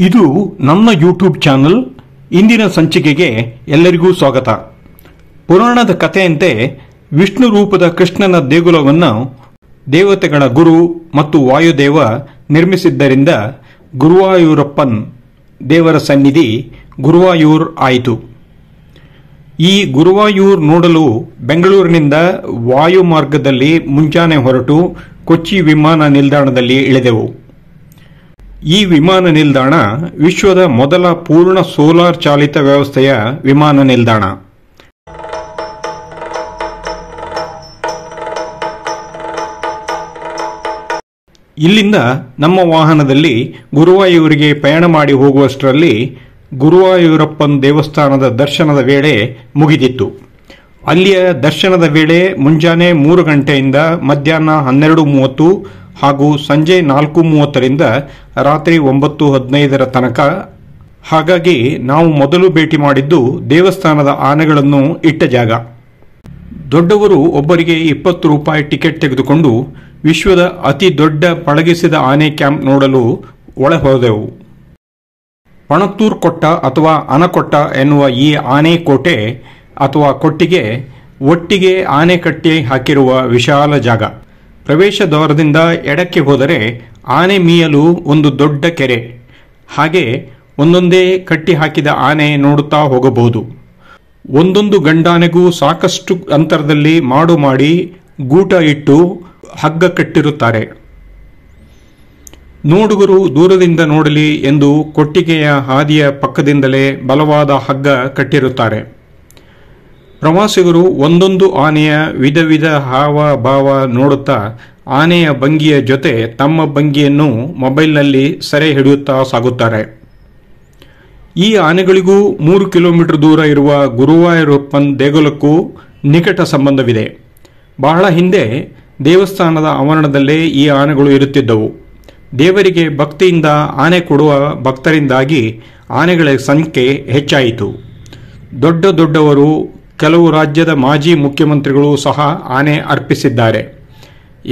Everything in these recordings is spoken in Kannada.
ಇದು ನನ್ನ ಯೂಟ್ಯೂಬ್ ಚಾನಲ್. ಇಂದಿನ ಸಂಚಿಕೆಗೆ ಎಲ್ಲರಿಗೂ ಸ್ವಾಗತ. ಪುರಾಣದ ಕಥೆಯಂತೆ ವಿಷ್ಣು ರೂಪದ ಕೃಷ್ಣನ ದೇಗುಲವನ್ನು ದೇವತೆಗಳ ಗುರು ಮತ್ತು ವಾಯುದೇವ ನಿರ್ಮಿಸಿದ್ದರಿಂದ ಗುರುವಾಯೂರಪ್ಪನ್ ದೇವರ ಸನ್ನಿಧಿ ಗುರುವಾಯೂರ್ ಆಯಿತು. ಈ ಗುರುವಾಯೂರ್ ನೋಡಲು ಬೆಂಗಳೂರಿನಿಂದ ವಾಯು ಮಾರ್ಗದಲ್ಲಿ ಮುಂಜಾನೆ ಹೊರಟು ಕೊಚ್ಚಿ ವಿಮಾನ ನಿಲ್ದಾಣದಲ್ಲಿ ಇಳಿದೆವು. ಈ ವಿಮಾನ ನಿಲ್ದಾಣ ವಿಶ್ವದ ಮೊದಲ ಪೂರ್ಣ ಸೋಲಾರ್ ಚಾಲಿತ ವ್ಯವಸ್ಥೆಯ ವಿಮಾನ ನಿಲ್ದಾಣ. ಇಲ್ಲಿಂದ ನಮ್ಮ ವಾಹನದಲ್ಲಿ ಗುರುವಾಯೂರಿಗೆ ಪಯಣ ಮಾಡಿ ಹೋಗುವಷ್ಟರಲ್ಲಿ ಗುರುವಾಯೂರಪ್ಪನ್ ದೇವಸ್ಥಾನದ ದರ್ಶನದ ವೇಳೆ ಮುಗಿದಿತ್ತು. ಅಲ್ಲಿಯ ದರ್ಶನದ ವೇಳೆ ಮುಂಜಾನೆ 3 ಗಂಟೆಯಿಂದ ಮಧ್ಯಾಹ್ನ 12:30 ಹಾಗೂ ಸಂಜೆ 4:30ರಿಂದ ರಾತ್ರಿ 9:15 ತನಕ. ಹಾಗಾಗಿ ನಾವು ಮೊದಲು ಭೇಟಿ ಮಾಡಿದ್ದು ದೇವಸ್ಥಾನದ ಆನೆಗಳನ್ನು ಇಟ್ಟ ಜಾಗ. ದೊಡ್ಡವರು ಒಬ್ಬರಿಗೆ 20 ರೂಪಾಯಿ ಟಿಕೆಟ್ ತೆಗೆದುಕೊಂಡು ವಿಶ್ವದ ಅತಿ ದೊಡ್ಡ ಪಳಗಿಸಿದ ಆನೆ ಕ್ಯಾಂಪ್ ನೋಡಲು ಒಳ ಹೋದೆವು. ಪಣತ್ತೂರ್ ಕೊಟ್ಟ ಅಥವಾ ಅನಕೊಟ್ಟ ಎನ್ನುವ ಈ ಆನೆ ಕೋಟೆ ಅಥವಾ ಕೊಟ್ಟಿಗೆ ಒಟ್ಟಿಗೆ ಆನೆ ಕಟ್ಟಿ ಹಾಕಿರುವ ವಿಶಾಲ ಜಾಗ. ಪ್ರವೇಶ ದ್ವಾರದಿಂದ ಎಡಕ್ಕೆ ಹೋದರೆ ಆನೆ ಮೀಯಲು ಒಂದು ದೊಡ್ಡ ಕೆರೆ, ಹಾಗೆ ಒಂದೊಂದೇ ಕಟ್ಟಿ ಹಾಕಿದ ಆನೆ ನೋಡುತ್ತಾ ಹೋಗಬಹುದು. ಒಂದೊಂದು ಗಂಡಾನೆಗೂ ಸಾಕಷ್ಟು ಅಂತರದಲ್ಲಿ ಮಾಡು ಮಾಡಿ ಗೂಟ ಇಟ್ಟು ಹಗ್ಗ ಕಟ್ಟಿರುತ್ತಾರೆ. ನೋಡುಗರು ದೂರದಿಂದ ನೋಡಲಿ ಎಂದು ಕೊಟ್ಟಿಗೆಯ ಹಾದಿಯ ಪಕ್ಕದಿಂದಲೇ ಬಲವಾದ ಹಗ್ಗ ಕಟ್ಟಿರುತ್ತಾರೆ. ಪ್ರವಾಸಿಗರು ಒಂದೊಂದು ಆನೆಯ ವಿಧ ವಿಧ ಹಾವ ಭಾವ ನೋಡುತ್ತಾ ಆನೆಯ ಭಂಗಿಯ ಜೊತೆ ತಮ್ಮ ಭಂಗಿಯನ್ನು ಮೊಬೈಲ್ನಲ್ಲಿ ಸೆರೆ ಹಿಡಿಯುತ್ತಾ ಸಾಗುತ್ತಾರೆ. ಈ ಆನೆಗಳಿಗೂ 3 ಕಿಲೋಮೀಟರ್ ದೂರ ಇರುವ ಗುರುವಾಯೂರಪ್ಪನ್ ದೇಗುಲಕ್ಕೂ ನಿಕಟ ಸಂಬಂಧವಿದೆ. ಬಹಳ ಹಿಂದೆ ದೇವಸ್ಥಾನದ ಆವರಣದಲ್ಲೇ ಈ ಆನೆಗಳು ಇರುತ್ತಿದ್ದವು. ದೇವರಿಗೆ ಭಕ್ತಿಯಿಂದ ಆನೆ ಕೊಡುವ ಭಕ್ತರಿಂದಾಗಿ ಆನೆಗಳ ಸಂಖ್ಯೆ ಹೆಚ್ಚಾಯಿತು. ದೊಡ್ಡ ದೊಡ್ಡವರು, ಕೆಲವು ರಾಜ್ಯದ ಮಾಜಿ ಮುಖ್ಯಮಂತ್ರಿಗಳು ಸಹ ಆನೆ ಅರ್ಪಿಸಿದ್ದಾರೆ.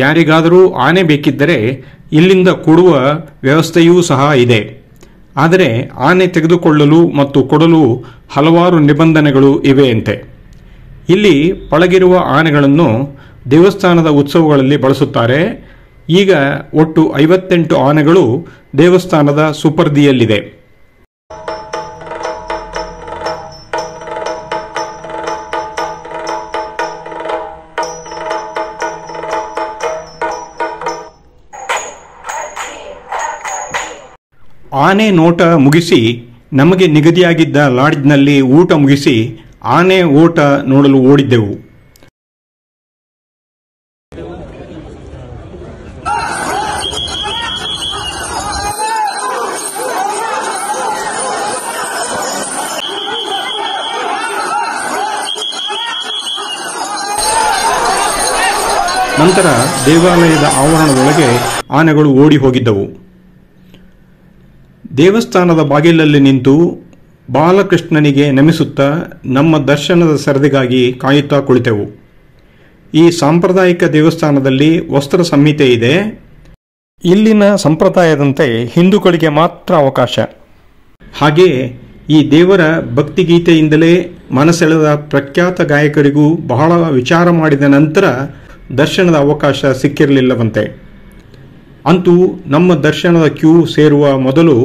ಯಾರಿಗಾದರೂ ಆನೆ ಬೇಕಿದ್ದರೆ ಇಲ್ಲಿಂದ ಕೊಡುವ ವ್ಯವಸ್ಥೆಯೂ ಸಹ ಇದೆ. ಆದರೆ ಆನೆ ತೆಗೆದುಕೊಳ್ಳಲು ಮತ್ತು ಕೊಡಲು ಹಲವಾರು ನಿಬಂಧನೆಗಳು ಇವೆಯಂತೆ. ಇಲ್ಲಿ ಪಳಗಿರುವ ಆನೆಗಳನ್ನು ದೇವಸ್ಥಾನದ ಉತ್ಸವಗಳಲ್ಲಿ ಬಳಸುತ್ತಾರೆ. ಈಗ ಒಟ್ಟು 58 ಆನೆಗಳು ದೇವಸ್ಥಾನದ ಸುಪರ್ದಿಯಲ್ಲಿದೆ. ಆನೆ ನೋಟ ಮುಗಿಸಿ ನಮಗೆ ನಿಗದಿಯಾಗಿದ್ದ ಲಾಡ್ಜ್ನಲ್ಲಿ ಊಟ ಮುಗಿಸಿ ಆನೆ ಓಟ ನೋಡಲು ಓಡಿದ್ದೆವು. ನಂತರ ದೇವಾಲಯದ ಆವರಣದೊಳಗೆ ಆನೆಗಳು ಓಡಿ ಹೋಗಿದ್ದವು. ದೇವಸ್ಥಾನದ ಬಾಗಿಲಲ್ಲಿ ನಿಂತು ಬಾಲಕೃಷ್ಣನಿಗೆ ನಮಿಸುತ್ತಾ ನಮ್ಮ ದರ್ಶನದ ಸರದಿಗಾಗಿ ಕಾಯುತ್ತಾ ಕುಳಿತೆವು. ಈ ಸಾಂಪ್ರದಾಯಿಕ ದೇವಸ್ಥಾನದಲ್ಲಿ ವಸ್ತ್ರ ಸಂಹಿತೆ ಇದೆ. ಇಲ್ಲಿನ ಸಂಪ್ರದಾಯದಂತೆ ಹಿಂದೂಗಳಿಗೆ ಮಾತ್ರ ಅವಕಾಶ. ಹಾಗೆಯೇ ಈ ದೇವರ ಭಕ್ತಿಗೀತೆಯಿಂದಲೇ ಮನಸೆಳೆದ ಪ್ರಖ್ಯಾತ ಗಾಯಕರಿಗೂ ಬಹಳ ವಿಚಾರ ಮಾಡಿದ ನಂತರ ದರ್ಶನದ ಅವಕಾಶ ಸಿಕ್ಕಿರಲಿಲ್ಲವಂತೆ. ಅಂತೂ ನಮ್ಮ ದರ್ಶನದ ಕ್ಯೂ ಸೇರುವ ಮೊದಲು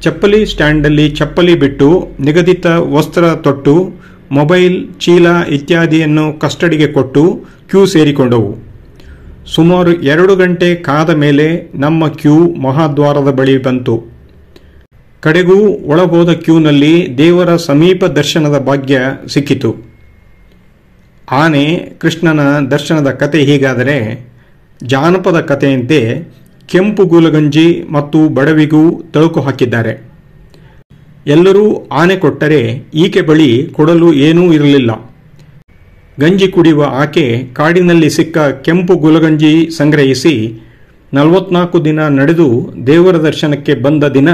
ಚಪ್ಪಲಿ ಸ್ಟ್ಯಾಂಡಲ್ಲಿ ಚಪ್ಪಲಿ ಬಿಟ್ಟು ನಿಗದಿತ ವಸ್ತ್ರ ತೊಟ್ಟು ಮೊಬೈಲ್, ಚೀಲ ಇತ್ಯಾದಿಯನ್ನು ಕಸ್ಟಡಿಗೆ ಕೊಟ್ಟು ಕ್ಯೂ ಸೇರಿಕೊಂಡವು. ಸುಮಾರು 2 ಗಂಟೆ ಕಾದ ಮೇಲೆ ನಮ್ಮ ಕ್ಯೂ ಮಹಾದ್ವಾರದ ಬಳಿ ಬಂತು. ಕಡೆಗೂ ಒಳಗೋದ ಕ್ಯೂನಲ್ಲಿ ದೇವರ ಸಮೀಪ ದರ್ಶನದ ಭಾಗ್ಯ ಸಿಕ್ಕಿತು. ಆನೆ ಕೃಷ್ಣನ ದರ್ಶನದ ಕತೆ ಹೀಗಾದರೆ, ಜಾನಪದ ಕಥೆಯಂತೆ ಕೆಂಪು ಗೂಲಗಂಜಿ ಮತ್ತು ಬಡವಿಗೂ ತಳುಕು ಹಾಕಿದ್ದಾರೆ. ಎಲ್ಲರೂ ಆನೆ ಕೊಟ್ಟರೆ ಈಕೆ ಬಳಿ ಕೊಡಲು ಏನೂ ಇರಲಿಲ್ಲ. ಗಂಜಿ ಕುಡಿಯುವ ಆಕೆ ಕಾಡಿನಲ್ಲಿ ಸಿಕ್ಕ ಕೆಂಪು ಗುಲಗಂಜಿ ಸಂಗ್ರಹಿಸಿ 44 ದಿನ ನಡೆದು ದೇವರ ದರ್ಶನಕ್ಕೆ ಬಂದ ದಿನ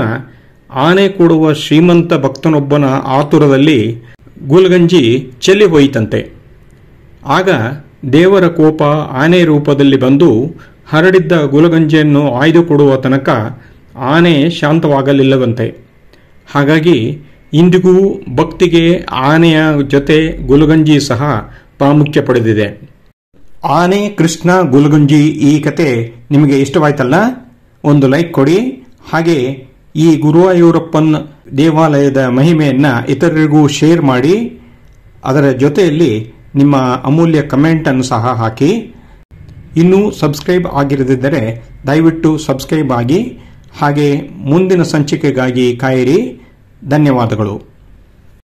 ಆನೆ ಕೊಡುವ ಶ್ರೀಮಂತ ಭಕ್ತನೊಬ್ಬನ ಆತುರದಲ್ಲಿ ಗುಲಗಂಜಿ ಚೆಲ್ಲಿ ಹೋಯಿತಂತೆ. ಆಗ ದೇವರ ಕೋಪ ಆನೆ ರೂಪದಲ್ಲಿ ಬಂದು ಹರಡಿದ್ದ ಗುಲಗಂಜಿಯನ್ನು ಆಯ್ದುಕೊಡುವ ತನಕ ಆನೆ ಶಾಂತವಾಗಲಿಲ್ಲವಂತೆ. ಹಾಗಾಗಿ ಇಂದಿಗೂ ಭಕ್ತಿಗೆ ಆನೆಯ ಜೊತೆ ಗುಲಗಂಜಿ ಸಹ ಪ್ರಾಮುಖ್ಯ ಪಡೆದಿದೆ. ಆನೆ, ಕೃಷ್ಣ, ಗುಲಗಂಜಿ ಈ ಕತೆ ನಿಮಗೆ ಇಷ್ಟವಾಯ್ತಲ್ಲ? ಒಂದು ಲೈಕ್ ಕೊಡಿ. ಹಾಗೆ ಈ ಗುರುವಾಯೂರಪ್ಪನ್ ದೇವಾಲಯದ ಮಹಿಮೆಯನ್ನ ಇತರರಿಗೂ ಶೇರ್ ಮಾಡಿ. ಅದರ ಜೊತೆಯಲ್ಲಿ ನಿಮ್ಮ ಅಮೂಲ್ಯ ಕಮೆಂಟ್ ಅನ್ನು ಸಹ ಹಾಕಿ. ಇನ್ನೂ ಸಬ್ಸ್ಕ್ರೈಬ್ ಆಗಿರದಿದ್ದರೆ ದಯವಿಟ್ಟು ಸಬ್ಸ್ಕ್ರೈಬ್ ಆಗಿ. ಹಾಗೆ ಮುಂದಿನ ಸಂಚಿಕೆಗಾಗಿ ಕಾಯಿರಿ. ಧನ್ಯವಾದಗಳು.